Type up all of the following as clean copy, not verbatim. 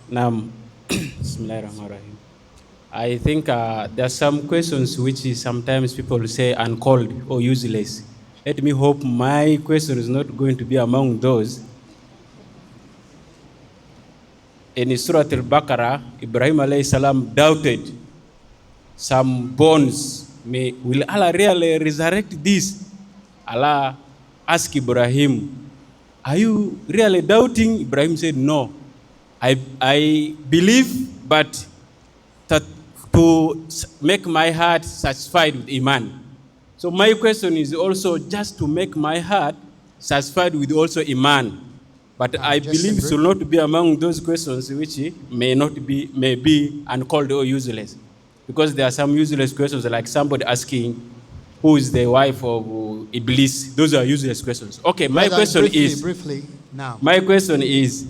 Now, Bismillahirrahmanirrahim. I think there are some questions which is sometimes people say uncalled or useless. Let me hope my question is not going to be among those. In Surah Al-Baqarah, Ibrahim alayhi salam doubted some bones. Will Allah really resurrect this? Allah asked Ibrahim, are you really doubting? Ibrahim said, no. I believe, but that to make my heart satisfied with Iman. So my question is also just to make my heart satisfied with also Iman. But I believe it will not be among those questions which may be uncalled or useless. Because there are some useless questions like somebody asking, who is the wife of Iblis? Those are useless questions. Okay, my question is, briefly now. my question is,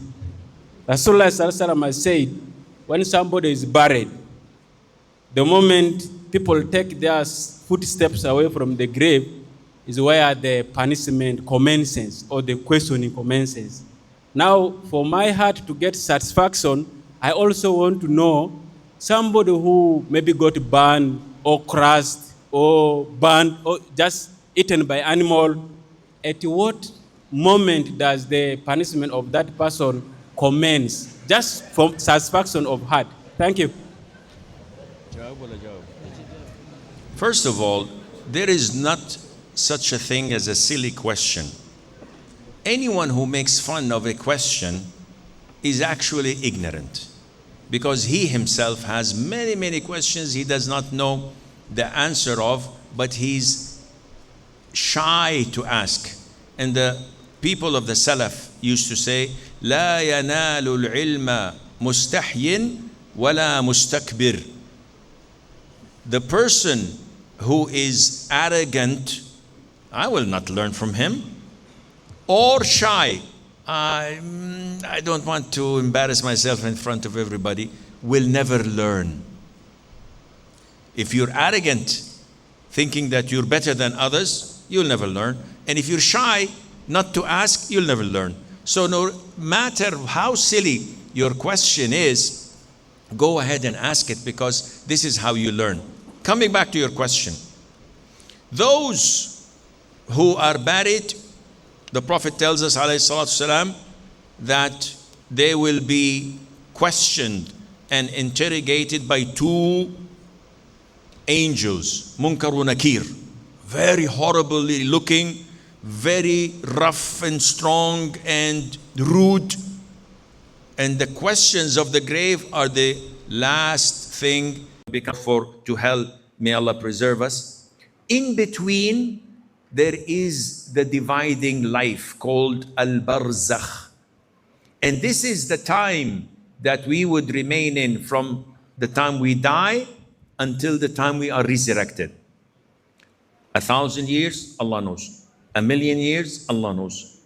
Rasulullah Sallallahu Alaihi Wasallam has said, when somebody is buried, the moment people take their footsteps away from the grave is where the punishment commences or the questioning commences. Now, for my heart to get satisfaction, I also want to know somebody who maybe got burned or crushed or burned or just eaten by animal, at what moment does the punishment of that person commence? Just from satisfaction of heart. Thank you. First of all, there is not such a thing as a silly question. Anyone who makes fun of a question is actually ignorant, because he himself has many, many questions he does not know the answer of, but he's shy to ask. And the people of the Salaf used to say, لا ينال العلم مستحي ولا مستكبر. The person who is arrogant, I will not learn from him, or shy, I don't want to embarrass myself in front of everybody, will never learn. If you're arrogant, thinking that you're better than others, you'll never learn. And if you're shy not to ask, you'll never learn. So no matter how silly your question is, go ahead and ask it, because this is how you learn. Coming back to your question, those who are buried, the Prophet tells us, alayhi salatu salam, that they will be questioned and interrogated by two angels, Munkar wa Nakir, very horribly looking, very rough and strong and rude. And the questions of the grave are the last thing become to hell. May Allah preserve us. In between, there is the dividing life called al-barzakh. And this is the time that we would remain in from the time we die until the time we are resurrected. 1,000 years, Allah knows. 1,000,000 years, Allah knows.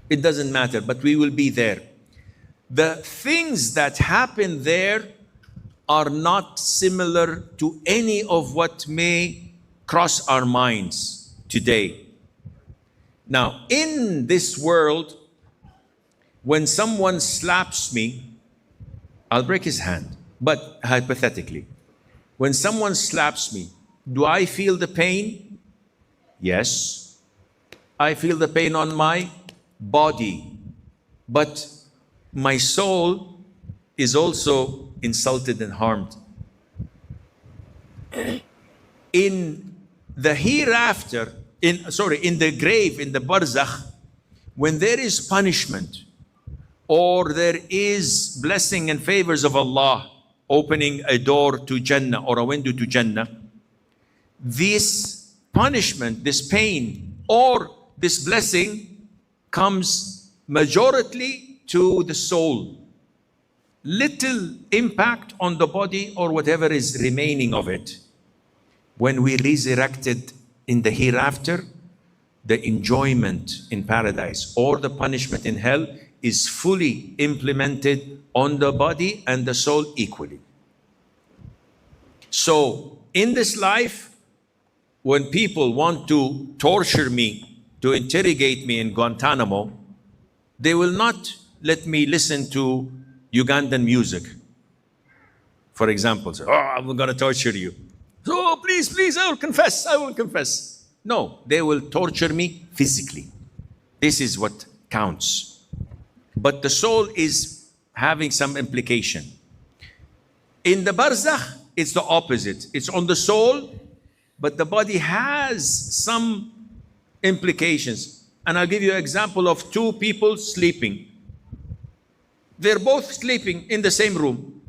It doesn't matter, but we will be there. The things that happen there are not similar to any of what may cross our minds today. Now, in this world, when someone slaps me, I'll break his hand, but hypothetically, when someone slaps me, do I feel the pain? Yes. I feel the pain on my body, but my soul is also insulted and harmed. In the hereafter, in the grave, in the barzakh, when there is punishment or there is blessing and favors of Allah, opening a door to Jannah or a window to Jannah, this punishment, this pain, or this blessing comes majority to the soul. Little impact on the body or whatever is remaining of it. When we resurrected in the hereafter, the enjoyment in paradise or the punishment in hell is fully implemented on the body and the soul equally. So in this life, when people want to torture me, to interrogate me in Guantanamo, they will not let me listen to Ugandan music, for example. Say, oh, I'm going to torture you. Oh, please, please, I will confess. I will confess. No, they will torture me physically. This is what counts. But the soul is having some implication. In the barzakh, it's the opposite. It's on the soul, but the body has some implications. And I'll give you an example of two people sleeping. They're both sleeping in the same room.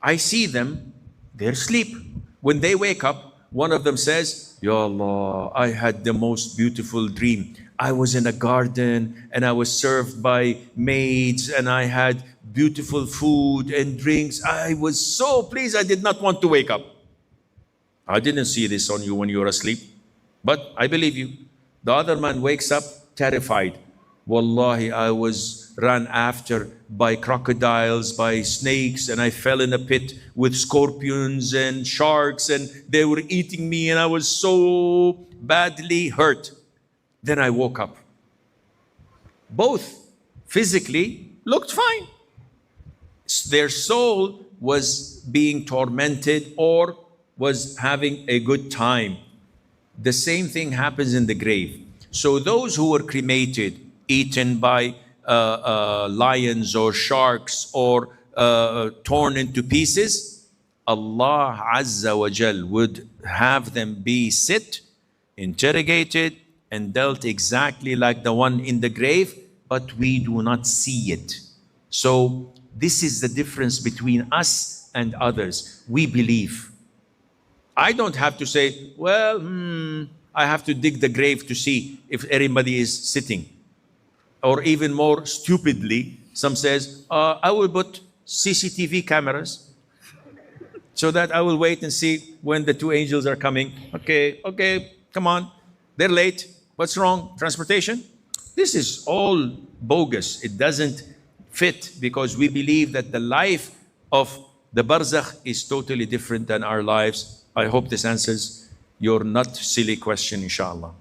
I see them, they're asleep. When they wake up, one of them says, Ya Allah, I had the most beautiful dream. I was in a garden and I was served by maids and I had beautiful food and drinks. I was so pleased, I did not want to wake up. I didn't see this on you when you were asleep, but I believe you. The other man wakes up terrified. Wallahi, I was run after by crocodiles, by snakes, and I fell in a pit with scorpions and sharks, and they were eating me, and I was so badly hurt. Then I woke up. Both physically looked fine. Their soul was being tormented or was having a good time. The same thing happens in the grave. So those who were cremated, eaten by lions or sharks or torn into pieces, Allah Azza wa Jal would have them be sit, interrogated, and dealt exactly like the one in the grave, but we do not see it. So this is the difference between us and others. We believe. I don't have to say, well, I have to dig the grave to see if anybody is sitting. Or even more stupidly, some says, I will put CCTV cameras so that I will wait and see when the two angels are coming. Okay, come on. They're late. What's wrong? Transportation? This is all bogus. It doesn't fit because we believe that the life of the barzakh is totally different than our lives. I hope this answers your not silly question, inshallah.